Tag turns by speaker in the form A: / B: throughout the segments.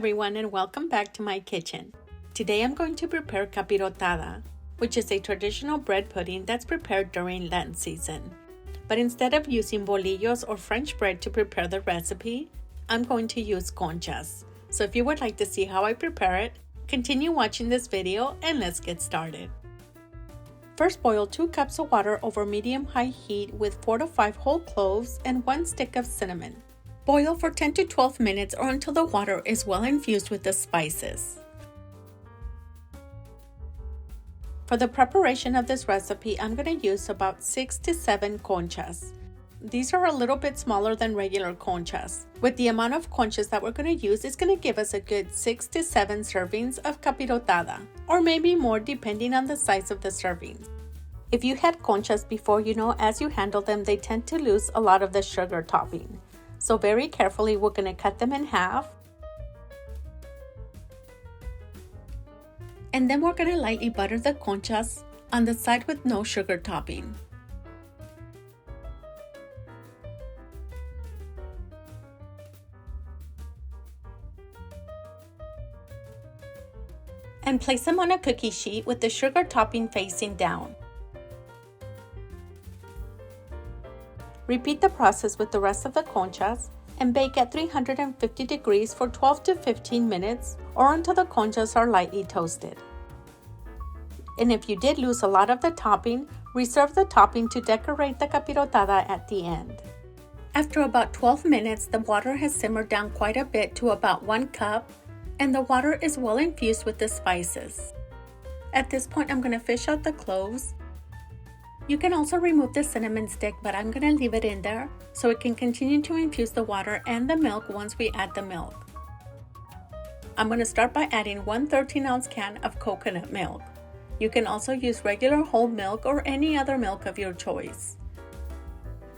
A: everyone, and welcome back to my kitchen. Today I'm going to prepare capirotada, which is a traditional bread pudding that's prepared during Lent season. But instead of using bolillos or French bread to prepare the recipe, I'm going to use conchas. So if you would like to see how I prepare it, continue watching this video and let's get started. First, boil 2 cups of water over medium-high heat with 4 to 5 whole cloves and 1 stick of cinnamon. Boil for 10 to 12 minutes or until the water is well infused with the spices. For the preparation of this recipe, I'm going to use about 6 to 7 conchas. These are a little bit smaller than regular conchas. With the amount of conchas that we're going to use, it's going to give us a good 6 to 7 servings of capirotada, or maybe more depending on the size of the servings. If you had conchas before, you know as you handle them, they tend to lose a lot of the sugar topping. So very carefully, we're going to cut them in half. And then we're going to lightly butter the conchas on the side with no sugar topping. And place them on a cookie sheet with the sugar topping facing down. Repeat the process with the rest of the conchas and bake at 350 degrees for 12 to 15 minutes or until the conchas are lightly toasted. And if you did lose a lot of the topping, reserve the topping to decorate the capirotada at the end. After about 12 minutes, the water has simmered down quite a bit to about 1 cup, and the water is well infused with the spices. At this point, I'm going to fish out the cloves. You can also remove the cinnamon stick, but I'm going to leave it in there so it can continue to infuse the water and the milk once we add the milk. I'm going to start by adding 1 13-ounce can of coconut milk. You can also use regular whole milk or any other milk of your choice.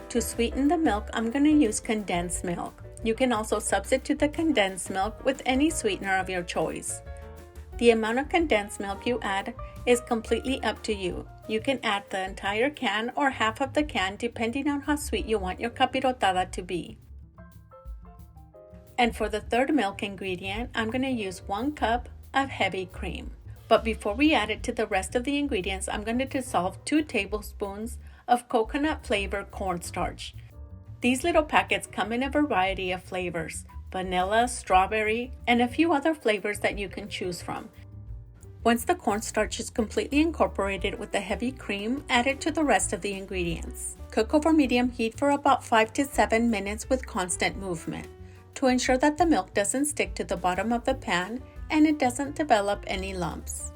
A: To sweeten the milk, I'm going to use condensed milk. You can also substitute the condensed milk with any sweetener of your choice. The amount of condensed milk you add is completely up to you. You can add the entire can or half of the can depending on how sweet you want your capirotada to be. And for the third milk ingredient, I'm going to use 1 cup of heavy cream. But before we add it to the rest of the ingredients, I'm going to dissolve 2 tablespoons of coconut flavored cornstarch. These little packets come in a variety of flavors: vanilla, strawberry, and a few other flavors that you can choose from. Once the cornstarch is completely incorporated with the heavy cream, add it to the rest of the ingredients. Cook over medium heat for about 5 to 7 minutes with constant movement to ensure that the milk doesn't stick to the bottom of the pan and it doesn't develop any lumps.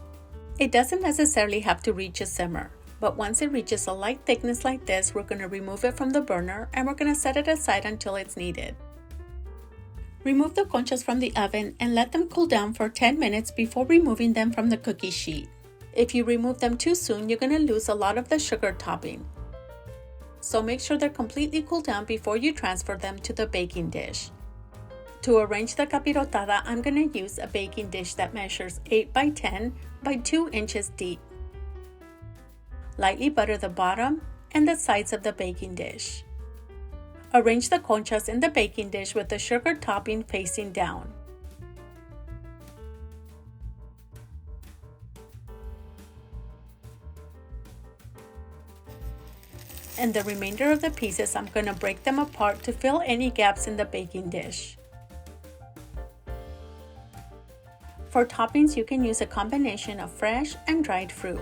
A: It doesn't necessarily have to reach a simmer, but once it reaches a light thickness like this, we're going to remove it from the burner and we're going to set it aside until it's needed. Remove the conchas from the oven and let them cool down for 10 minutes before removing them from the cookie sheet. If you remove them too soon, you're going to lose a lot of the sugar topping. So make sure they're completely cooled down before you transfer them to the baking dish. To arrange the capirotada, I'm going to use a baking dish that measures 8 by 10 by 2 inches deep. Lightly butter the bottom and the sides of the baking dish. Arrange the conchas in the baking dish with the sugar topping facing down. And the remainder of the pieces, I'm going to break them apart to fill any gaps in the baking dish. For toppings, you can use a combination of fresh and dried fruit.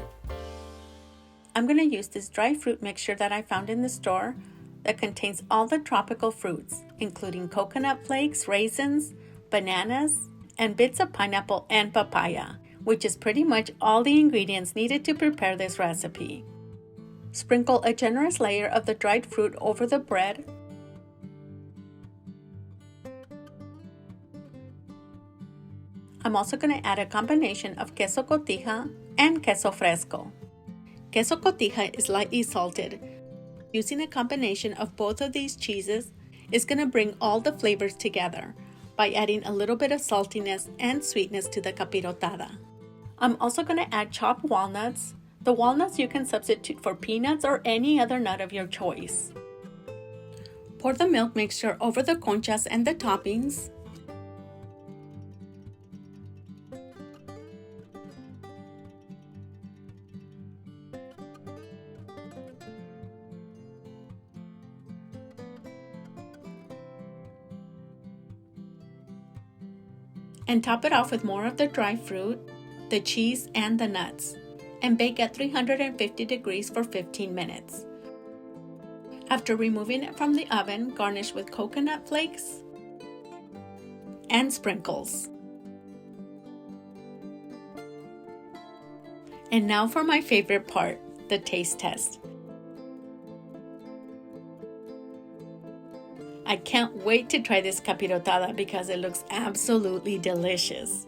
A: I'm going to use this dry fruit mixture that I found in the store that contains all the tropical fruits, including coconut flakes, raisins, bananas, and bits of pineapple and papaya, which is pretty much all the ingredients needed to prepare this recipe. Sprinkle a generous layer of the dried fruit over the bread. I'm also going to add a combination of queso cotija and queso fresco. Queso cotija is lightly salted. Using a combination of both of these cheeses is going to bring all the flavors together by adding a little bit of saltiness and sweetness to the capirotada. I'm also going to add chopped walnuts. The walnuts you can substitute for peanuts or any other nut of your choice. Pour the milk mixture over the conchas and the toppings. and top it off with more of the dry fruit, the cheese, and the nuts, and bake at 350 degrees for 15 minutes. After removing it from the oven, garnish with coconut flakes and sprinkles. And now for my favorite part, the taste test. I can't wait to try this capirotada because it looks absolutely delicious.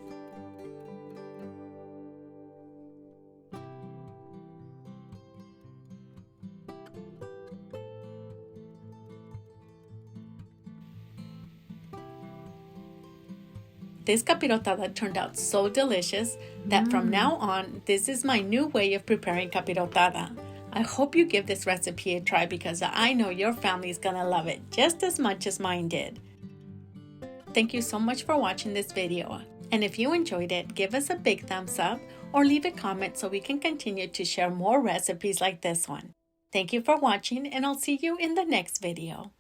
A: This capirotada turned out so delicious that from now on, this is my new way of preparing capirotada. I hope you give this recipe a try because I know your family's gonna love it just as much as mine did. Thank you so much for watching this video. And if you enjoyed it, give us a big thumbs up or leave a comment so we can continue to share more recipes like this one. Thank you for watching, and I'll see you in the next video.